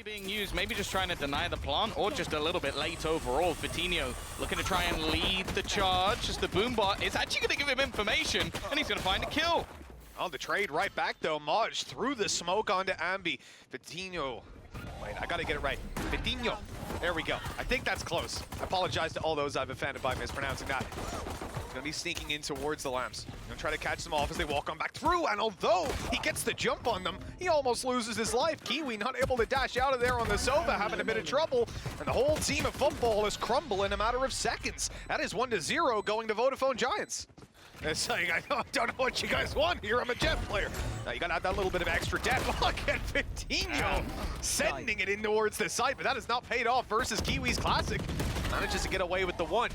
Smartly being used, maybe just trying to deny the plant, or just a little bit late overall. Vitinho looking to try and lead the charge, as the Boombot is actually going to give him information, and he's going to find a kill. Oh, the trade right back though. Maj threw the smoke onto Ambi. Vitinho. Wait, I gotta get it right. Vitinho. There we go. I think that's close. I apologize to all those I've offended by mispronouncing that. He's gonna be sneaking in towards the Lambs. Gonna try to catch them off as they walk on back through, and although he gets the jump on them, he almost loses his life. Kiwi not able to dash out of there on the Sova, having a bit of trouble, and the whole team of football is crumble in a matter of seconds. That is 1-0 going to Vodafone Giants. It's like, I don't know what you guys want here. I'm a Jet player. Now you gotta have that little bit of extra depth. Look at Vitinho sending it in towards the site, but that has not paid off versus Kiwi's Classic. Manages to get away with the one.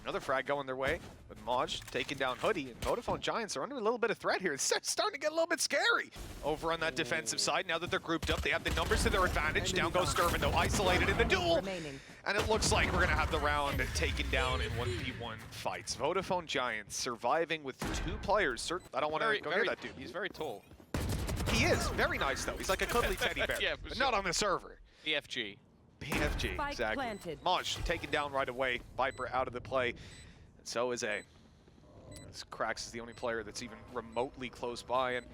Another frag going their way, with Maj taking down Hoodie, and Vodafone Giants are under a little bit of threat here. It's starting to get a little bit scary over on that defensive side. Now that they're grouped up, they have the numbers to their advantage. Down goes Sturman, though, isolated in the duel. And it looks like we're going to have the round taken down in 1v1 fights. Vodafone Giants surviving with 2 players. I don't want to go near that dude. He's very tall. He is. Very nice, though. He's like a cuddly teddy bear, yeah, but not on the server. BFG. BFG, exactly. Maj taken down right away. Viper out of the play. And so is A. This Krax is the only player that's even remotely close by. And,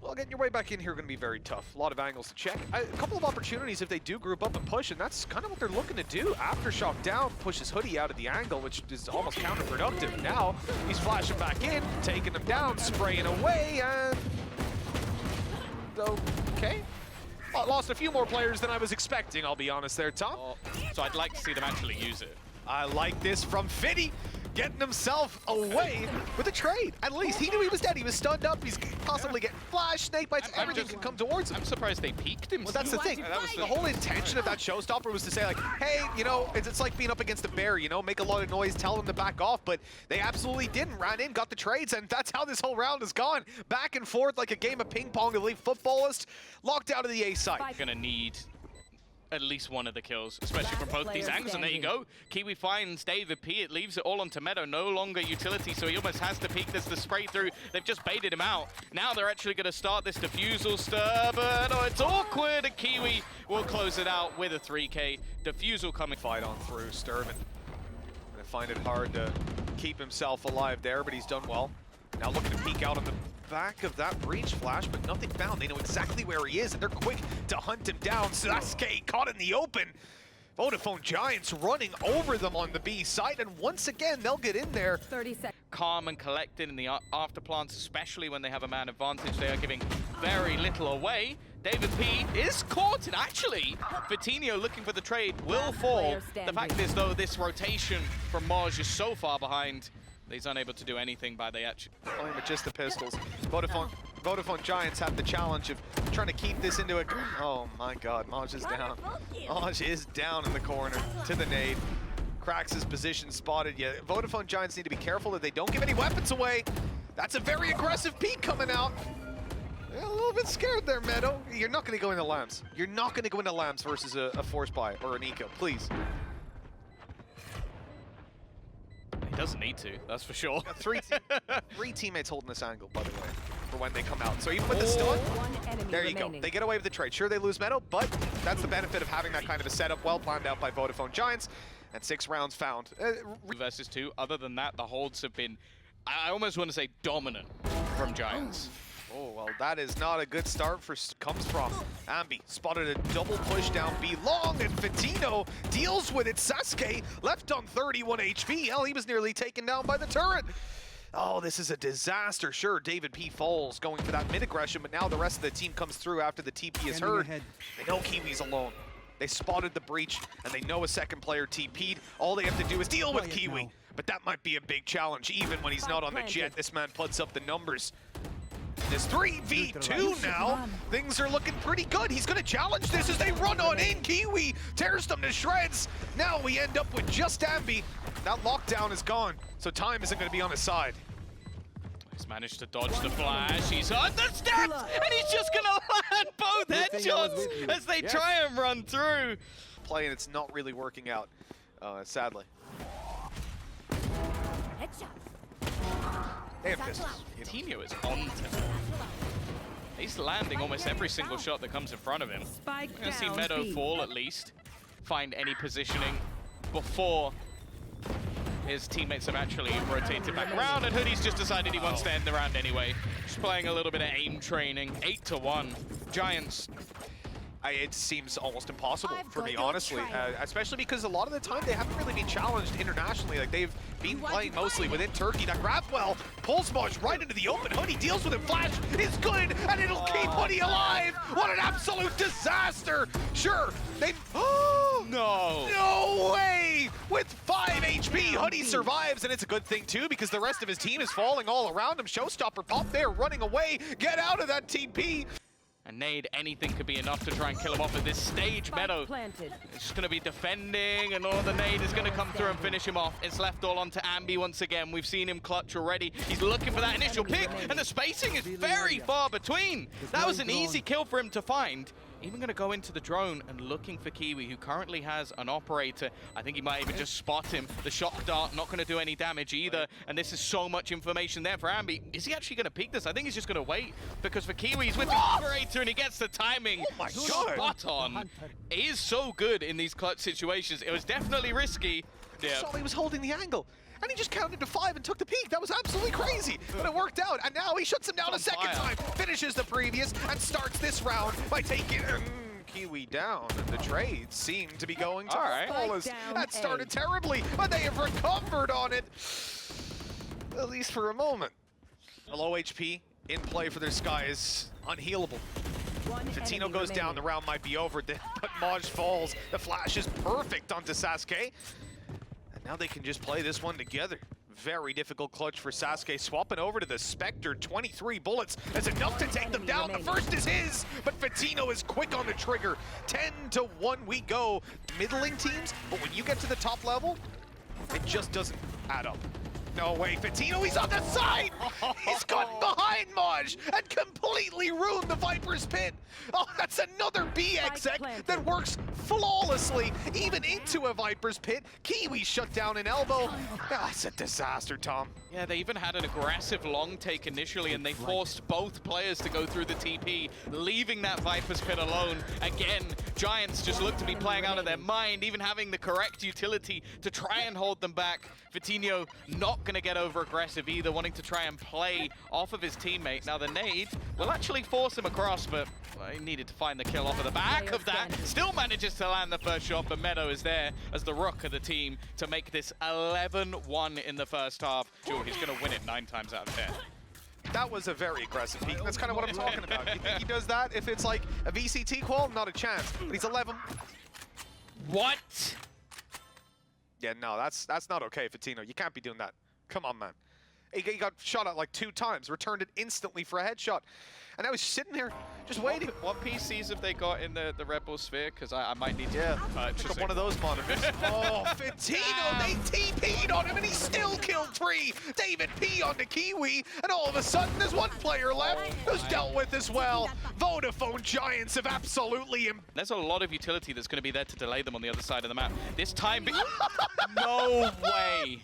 well, getting your way back in here is going to be very tough. A lot of angles to check. A couple of opportunities if they do group up and push, and that's kind of what they're looking to do. Aftershock down, pushes Hoodie out of the angle, which is almost counterproductive. Now, he's flashing back in, taking them down, spraying away, and... okay. Well, lost a few more players than I was expecting, I'll be honest there, Tom. So I'd like to see them actually use it. I like this from Fitty, getting himself away with a trade. At least he knew he was dead. He was stunned up. He's possibly getting flash, snake bites, everything can come towards him. I'm surprised they peeked him. Well, that's the thing. That was the whole intention of that showstopper was to say, like, hey, you know, it's like being up against a bear, you know, make a lot of noise, tell them to back off, but they absolutely didn't. Ran in, got the trades, and that's how this whole round has gone. Back and forth like a game of ping pong. Elite Futbolist locked out of the A side. Gonna need at least one of the kills, especially from both these angles. And there you go. Kiwi finds David P. It leaves it all on Tomato. No longer utility, so he almost has to peek. There's the spray through. They've just baited him out. Now they're actually going to start this defusal stir, but oh, it's awkward. And Kiwi will close it out with a 3K. Defusal coming. Fight on through. Sturman gonna find it hard to keep himself alive there, but he's done well. Now looking to peek out on the back of that breach flash, but nothing found. They know exactly where he is, and they're quick to hunt him down. ShahZaM caught in the open. Vodafone Giants running over them on the B side, and once again, they'll get in there. 30 seconds. Calm and collected in the after plants, especially when they have a man advantage. They are giving very little away. David P is caught, and actually, Vitinho looking for the trade will fall. The fact is, though, this rotation from Maj is so far behind, he's unable to do anything by the actual. Playing with just the pistols. Vodafone Giants have the challenge of trying to keep this into a... Oh my god, Maj is down. Maj is down in the corner to the nade. Krax's position spotted. Yeah, Vodafone Giants need to be careful that they don't give any weapons away. That's a very aggressive peek coming out. Yeah, a little bit scared there, Meadow. You're not going to go into Lambs. You're not going to go into Lambs versus a force buy or an eco, please. He doesn't need to, that's for sure. Three teammates holding this angle, by the way, for when they come out. So even with the stun, there you go. They get away with the trade. Sure, they lose Meadow, but that's the benefit of having that kind of a setup well planned out by Vodafone Giants. And 6 rounds found. Versus 2. Other than that, the holds have been, I almost want to say, dominant from Giants. Oh, well, that is not a good start for comes from Ambi. Spotted a double push down B long, and Vitinho deals with it. ShahZaM left on 31 HP. Hell, he was nearly taken down by the turret. Oh, this is a disaster. Sure, David P falls going for that mid-aggression, but now the rest of the team comes through after the TP is heard. They know Kiwi's alone. They spotted the breach, and they know a second player TP'd. All they have to do is deal with Kiwi. But that might be a big challenge, even when he's not on the jet. This man puts up the numbers. It's 3v2 now. Things are looking pretty good. He's going to challenge this as they run on in. Kiwi tears them to shreds. Now we end up with just Ambi. That lockdown is gone, so time isn't going to be on his side. He's managed to dodge the flash. He's understepped, and he's just going to land both headshots as they try and run through. Play, and it's not really working out, sadly. Headshot. They have pistols. Vitinho is on to He's landing almost every single shot that comes in front of him. We're going to see Meadow fall at least, find any positioning before his teammates have actually rotated back around, and Hoodie's just decided he wants to end the round anyway. Just playing a little bit of aim training. 8-1. Giants. It seems almost impossible for me, honestly, especially because a lot of the time they haven't really been challenged internationally. Like, they've been playing mostly within Turkey. That Grafwell pulls Moj right into the open. Hoodie deals with him. Flash is good, and it'll keep Hoodie alive. What an absolute disaster. Sure, they... Oh, no way! With 5 HP, Hoodie survives, and it's a good thing, too, because the rest of his team is falling all around him. Showstopper pop there, running away. Get out of that TP. And Nade, anything could be enough to try and kill him off at this stage. Meadow is just going to be defending, and all the Nade is going to come through and finish him off. It's left all onto Ambi once again. We've seen him clutch already. He's looking for that initial pick, and the spacing is very far between. That was an easy kill for him to find. Even going to go into the drone and looking for Kiwi, who currently has an operator. I think he might even just spot him. The shock dart not going to do any damage either. And this is so much information there for Ambi. Is he actually going to peek this? I think he's just going to wait. Because for Kiwi, he's with the operator and he gets the timing. Oh my God. Spot on. He is so good in these clutch situations. It was definitely risky. Yeah. Saw he was holding the angle. And he just counted to 5 and took the peak. That was absolutely crazy. But it worked out. And now he shuts him down a second time. Finishes the previous and starts this round by taking Kiwi down. The trades seem to be going to Futbolist. That started terribly, but they have recovered on it. At least for a moment. A low HP in play for this guy is unhealable. Fatino goes down. The round might be over. But Moj falls. The flash is perfect onto Sasuke. Now they can just play this one together. Very difficult clutch for Sasuke. Swapping over to the Spectre. 23 bullets. That's enough to take them down. The first is his, but Fatino is quick on the trigger. 10-1 we go. Middling teams, but when you get to the top level, it just doesn't add up. No way, Fatino, he's on the side! He's gotten behind Moj and completely ruined the Viper's Pit! Oh, that's another BXX that works flawlessly, even into a Viper's Pit. Kiwi shut down an elbow. That's a disaster, Tom. Yeah, they even had an aggressive long take initially, and they forced both players to go through the TP, leaving that Viper's Pit alone. Again, Giants just look to be playing out of their mind, even having the correct utility to try and hold them back. Fatino not going to get over aggressive either, wanting to try and play off of his teammate. Now the nade will actually force him across, but he needed to find the kill off of the back of that. Still manages to land the first shot, but Meadow is there as the rook of the team to make this 11-1 in the first half. Sure, he's going to win it 9 times out of 10. That was a very aggressive peek. That's kind of what I'm talking about. You think he does that if it's like a VCT qual? Not a chance. But he's 11. What? Yeah, no, that's not okay, Fatino. You can't be doing that. Come on, man. He got shot at like 2 times, returned it instantly for a headshot. And now he's sitting there, just waiting. What PCs have they got in the Red Bull Sphere? Because I might need to pick up one of those monitors. Oh, Fatino, they TP'd on him and he still killed 3. David P onto Kiwi, and all of a sudden there's 1 player left who's dealt with as well. Vodafone Giants have absolutely... There's a lot of utility that's going to be there to delay them on the other side of the map. This time... No way.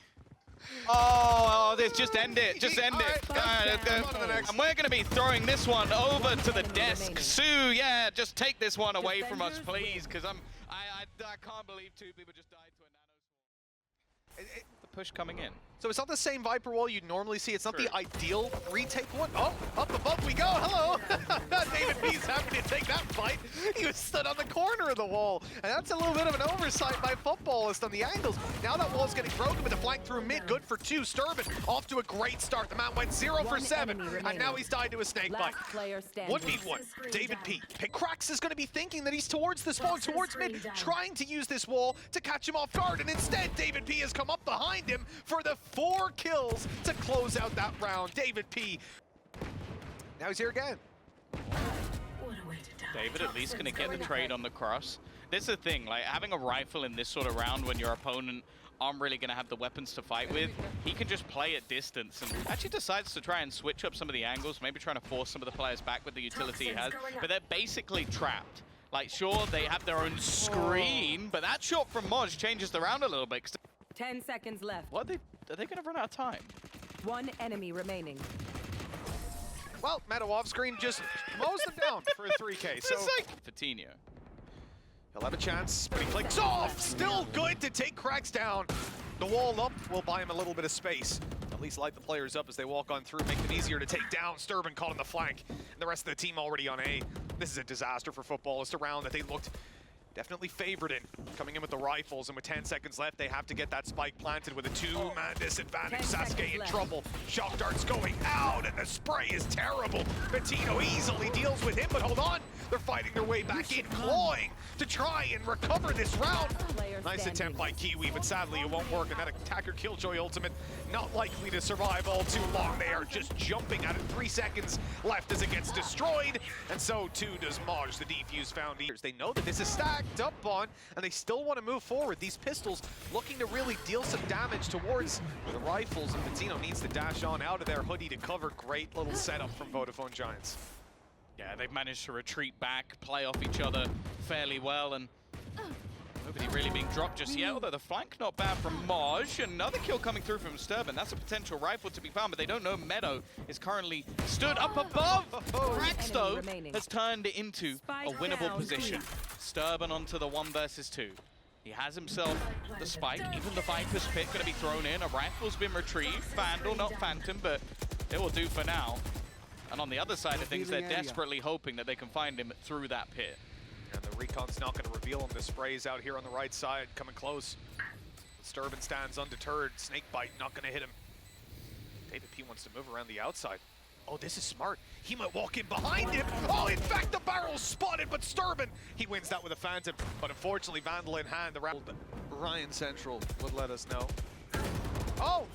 Oh, this just end it. Just end it. And we're going to be throwing this one over to the desk. Sue, yeah, just take this one away from us, please, because I can't believe 2 people just died to a nano. The push coming in. So it's not the same Viper wall you'd normally see. It's not the ideal retake one. Oh, up above we go. Hello. David B's happy to take that fight. He was stood on the corner of the wall. And that's a little bit of an oversight by Futbolist on the angles. Now that wall's getting broken with a flank through mid. Good for 2. Sturban off to a great start. The man went 0 for 7. And now he's died to a snake bite. 1v1. David P. Krax is going to be thinking that he's towards the spawn, towards mid, trying to use this wall to catch him off guard. And instead, David P has come up behind him for the 4 kills to close out that round. David P. Now he's here again. David at least going to get the trade on the cross. This is the thing, like having a rifle in this sort of round when your opponent aren't really going to have the weapons to fight with, he can just play at distance and actually decides to try and switch up some of the angles, maybe trying to force some of the players back with the utility he has, but they're basically trapped. Like, sure, they have their own screen, but that shot from Moj changes the round a little bit. 10 seconds left. What are they going to run out of time? 1 enemy remaining. Well, Meadow off screen just mows them down for a 3K. So It's like Vitinho. he'll have a chance, but he clicks off. Still good to take cracks down. The wall up will buy him a little bit of space. At least light the players up as they walk on through, make them easier to take down. Sturban caught on the flank, and the rest of the team already on A. This is a disaster for Futbolist, a round that they looked definitely favored in. Coming in with the rifles, and with 10 seconds left, they have to get that spike planted with a two-man disadvantage. SaSke in trouble. Shock darts going out, and the spray is terrible. Vitinho easily deals with him, but hold on. They're fighting their way back in, clawing to try and recover this round. Nice attempt by Kiwi, but sadly it won't work, and that attacker killjoy ultimate not likely to survive all too long. They are just jumping at it. 3 seconds left as it gets destroyed, and so too does Maj, the defuse found. They know that this is stacked up on, and they still want to move forward. These pistols looking to really deal some damage towards the rifles, and Vitinho needs to dash on out of there. Hoodie to cover. Great little setup from Vodafone Giants. Yeah, they've managed to retreat back, play off each other fairly well, and nobody really being dropped just yet, although the flank not bad from Maj. Another kill coming through from Sturban. That's a potential rifle to be found, but they don't know Meadow is currently stood up above. frags, though, has turned it into a winnable position. Sturban onto the 1 versus 2. He has himself the spike, even the Viper's Pit going to be thrown in. A rifle's been retrieved. Vandal, not Phantom, but it will do for now. And on the other side of things, they're desperately hoping that they can find him through that pit. And the recon's not going to reveal him. The spray's out here on the right side, coming close. Sturban stands undeterred. Snakebite not going to hit him. David P wants to move around the outside. Oh, this is smart. He might walk in behind him. Oh, in fact, the barrel's spotted, but Sturban, he wins that with a Phantom. But unfortunately, Vandal in hand. The Ryan Central would let us know. Oh!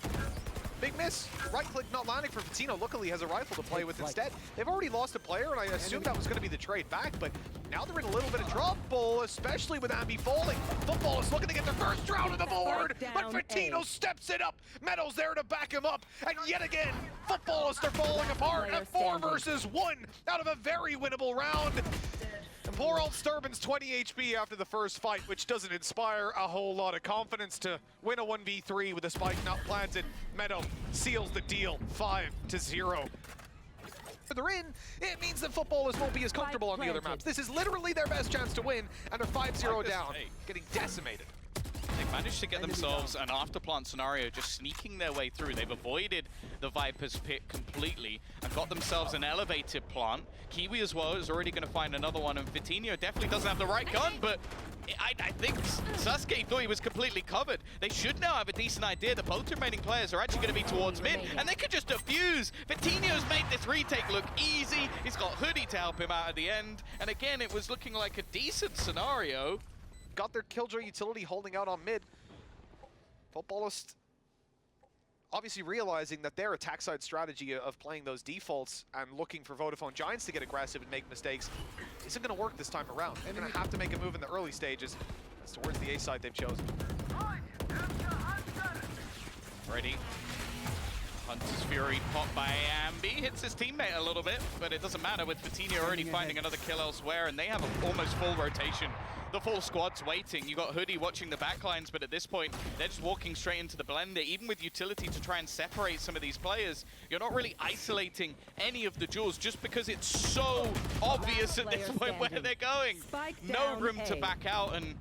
Big miss. Right click not landing for Vitinho. Luckily, he has a rifle to play with instead. They've already lost a player, and I assumed that was going to be the trade back, but now they're in a little bit of trouble, especially with Ambi falling. Futbolist looking to get their first round on the board, but Vitinho steps it up. Meadow's there to back him up, and yet again, Futbolist are falling apart at 4 versus 1 out of a very winnable round. And poor old Sturban's 20 HP after the first fight, which doesn't inspire a whole lot of confidence to win a 1v3 with a spike not planted. Meadow seals the deal, 5-0. They're in, it means that Futbolist won't be as comfortable on the other maps. This is literally their best chance to win, and they're 5-0 down, getting decimated. They've managed to get themselves an afterplant scenario, just sneaking their way through. They've avoided the Viper's Pit completely and got themselves an elevated plant. Kiwi as well is already going to find another one, and Vitinho definitely doesn't have the right gun, but I think SaSke thought he was completely covered. They should now have a decent idea that both remaining players are actually going to be towards mid, and they could just defuse. Vitinho's made this retake look easy. He's got Hoodie to help him out at the end, and again, it was looking like a decent scenario. Got their Killjoy utility holding out on mid. Futbolist obviously realizing that their attack side strategy of playing those defaults and looking for Vodafone Giants to get aggressive and make mistakes isn't going to work this time around. They're going to have to make a move in the early stages. It's towards the A side they've chosen. Ready. Hunter's Fury popped by Ambi, hits his teammate a little bit, but it doesn't matter with Vitinho already finding another kill elsewhere, and they have an almost full rotation. The full squad's waiting. You got Hoodie watching the backlines, but at this point, they're just walking straight into the blender. Even with utility to try and separate some of these players, you're not really isolating any of the duels just because it's so obvious at this point where they're going. No room to back out, and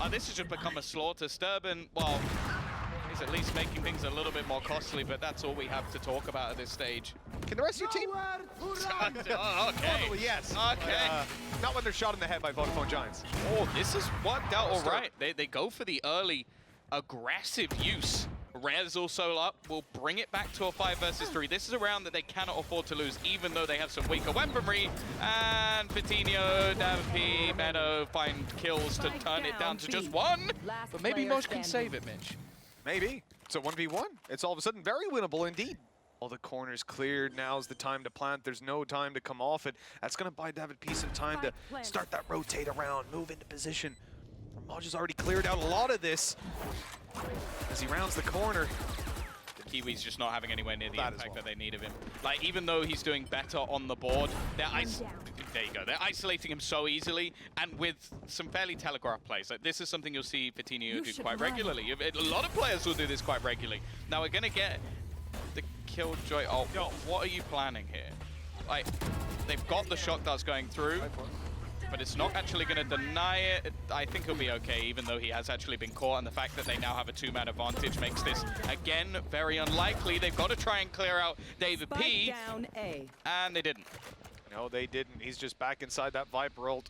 this has just become a slaughter. Sturban, well, is at least making things a little bit more costly, but that's all we have to talk about at this stage. Can the rest of your team? Oh, okay. Totally, yes. Okay. Not when they're shot in the head by Vodafone Giants. Oh, this is worked out all right. They go for the early aggressive use. Rez also up, will bring it back to a 5 versus 3. This is a round that they cannot afford to lose, even though they have some weaker weaponry. And Vitinho, dapr, Meadow find kills to turn it down to just 1. But maybe Moj can save it, Mitch. Maybe. It's a 1v1. It's all of a sudden very winnable indeed. All the corners cleared. Now's the time to plant. There's no time to come off it. That's going to buy David P some time to start that rotate around, move into position. Maj has already cleared out a lot of this as he rounds the corner. Kiwi's just not having anywhere near the impact that they need of him. Like, even though he's doing better on the board, there you go. They're isolating him so easily, and with some fairly telegraphed plays. Like, this is something you'll see Vitinho do quite regularly. A lot of players will do this quite regularly. Now we're going to get the Killjoy. Oh, what are you planning here? like, they've got the shock darts going through, but it's not actually going to deny it. I think he'll be okay, even though he has actually been caught, and the fact that they now have a 2-man advantage makes this, again, very unlikely. They've got to try and clear out David P, down A. and they didn't. No, they didn't. He's just back inside that Viper ult,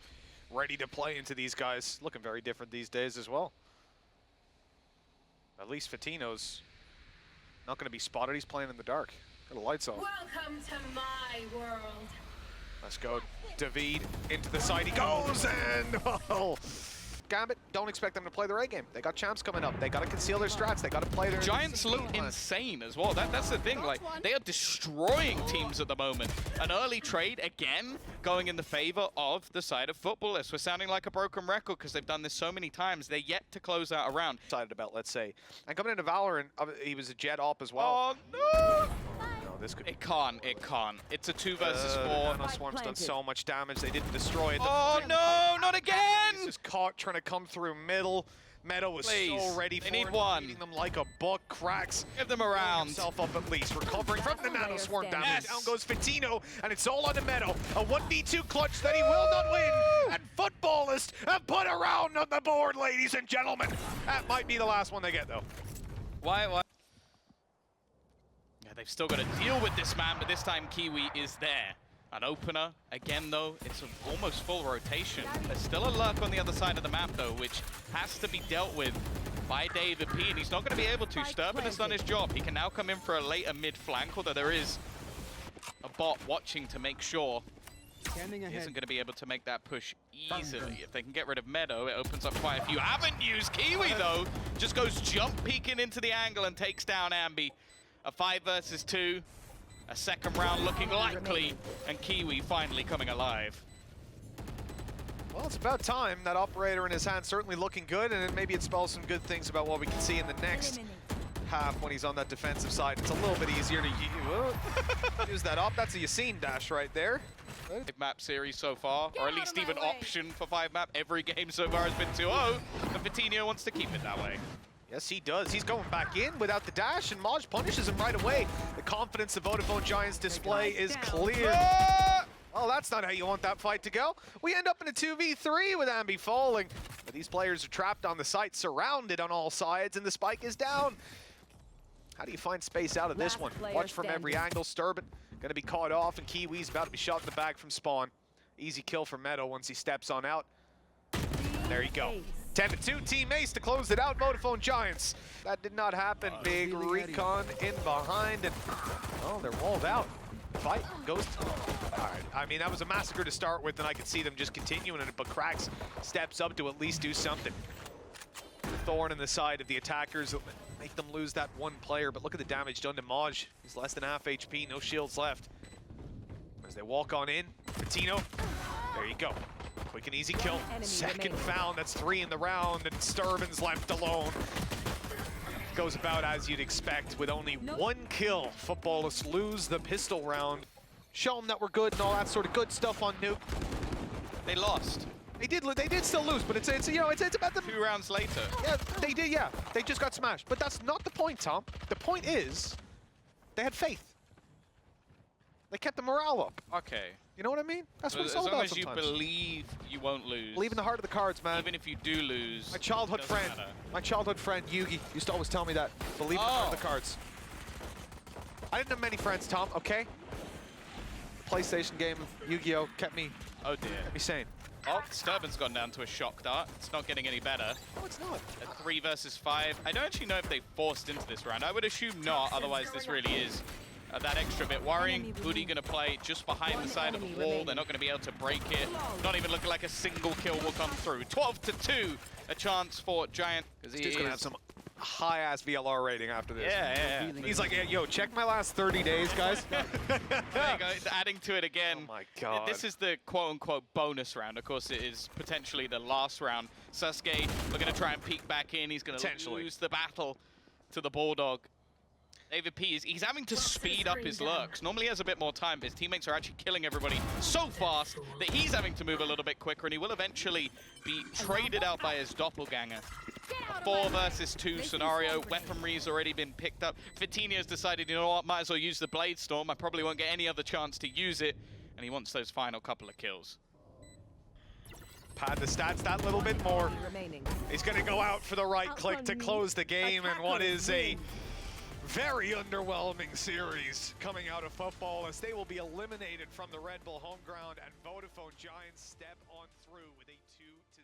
ready to play into these guys. Looking very different these days as well. At least Fatino's not going to be spotted. He's playing in the dark. Got the lights on. Welcome to my world. Let's go. David into the side he goes, and oh, Gambit, don't expect them to play their A game. They got champs coming up. They got to conceal their strats. They got to play their... Giants look insane as well. That's the thing. Like, they are destroying teams at the moment. An early trade, again, going in the favor of the side of Futbolist. We're sounding like a broken record because they've done this so many times. They're yet to close out a round. Excited about, let's say. And coming into Valorant, he was a jet op as well. Oh, no! No, this could... It can't. It can't. It's a 2 versus 4. Nano Swarm's done so much damage. They didn't destroy it. Oh, no! Not again! He's just caught trying to come through middle. Meadow was so ready for They need it, one. beating them like a book. Cracks. Give them a round. Himself up at least, recovering from the Nano Swarm damage. Yes. Down goes Fatino, and it's all on the Meadow. A 1v2 clutch that he will not win. And Futbolist have put a round on the board, ladies and gentlemen. That might be the last one they get, though. Why? Yeah, they've still got to deal with this man, but this time Kiwi is there. An opener, again though, it's almost full rotation. There's still a lurk on the other side of the map though, which has to be dealt with by David P, and he's not going to be able to. Sturban has done his job. He can now come in for a later mid flank, although there is a bot watching to make sure he isn't going to be able to make that push easily. If they can get rid of Meadow, it opens up quite a few avenues. Kiwi though, just goes jump peeking into the angle and takes down Ambi. A 5 versus 2. A second round looking likely, and Kiwi finally coming alive. Well, it's about time. That operator in his hand certainly looking good, and maybe it spells some good things about what we can see in the next half when he's on that defensive side. It's a little bit easier to use that op. That's a Yassine dash right there. 5-map series so far, or at least even option for 5-map. Every game so far has been 2-0, and Fatino wants to keep it that way. Yes, he does. He's going back in without the dash, and Maj punishes him right away. The confidence the Vodafone Giants display is clear. Well, that's not how you want that fight to go. We end up in a 2v3 with Ambi falling. But these players are trapped on the site, surrounded on all sides, and the spike is down. How do you find space out of this one? Watch from every angle. Sturban going to be caught off, and Kiwi's about to be shot in the back from spawn. Easy kill for Meadow once he steps on out. There you go. 10-2, Team Ace to close it out, Vodafone Giants. That did not happen. Big recon in behind, and oh, they're walled out. Fight goes to... All right, I mean, that was a massacre to start with, and I could see them just continuing it, but Cracks steps up to at least do something. Thorn in the side of the attackers, make them lose that one player, but look at the damage done to Maj. He's less than half HP, no shields left. As they walk on in, Fatino, there you go. Quick and easy kill. Second found, that's 3 in the round, and Sturban's left alone. Goes about as you'd expect with only 1 kill. Futbolists lose the pistol round. Show them that we're good and all that sort of good stuff on Nuke. They lost. They did still lose, but it's you know, it's about them. 2 rounds later. Yeah, they did, yeah. They just got smashed. But that's not the point, Tom. The point is, they had faith. They kept the morale up. Okay. You know what I mean? That's what it's all as about long as sometimes. you believe you won't lose. Believe in the heart of the cards, man. Even if you do lose. My childhood friend, Yugi, used to always tell me that. Believe in the heart of the cards. I didn't have many friends, Tom, okay? PlayStation game, Yu-Gi-Oh! kept me sane. Oh, Sturban's gone down to a shock dart. It's not getting any better. No, it's not. A 3 versus 5. I don't actually know if they forced into this round. I would assume not, otherwise this really is that extra bit worrying. Booty gonna play just behind the side of the wall. They're not gonna be able to break it. Not even looking like a single kill will come through. 12-2, a chance for Giant. He's gonna have some high-ass VLR rating after this. Yeah. He's like, hey, yo, check my last 30 days, guys. There you go, it's adding to it again. Oh my God. This is the quote-unquote bonus round. Of course, it is potentially the last round. Sasuke, we're gonna try and peek back in. He's gonna lose the battle to the Bulldog. David P, he's having to speed up his lurks. Normally he has a bit more time, but his teammates are actually killing everybody so fast that he's having to move a little bit quicker, and he will eventually be traded out by his doppelganger. A 4 versus 2 scenario. Weaponry's already been picked up. Vitinho's decided, you know what, might as well use the Blade Storm. I probably won't get any other chance to use it, and he wants those final couple of kills. Pad the stats that little bit more. He's going to go out for the right click to close the game, and what is a very underwhelming series coming out of football, as they will be eliminated from the Red Bull home ground, and Vodafone Giants step on through with a 2-0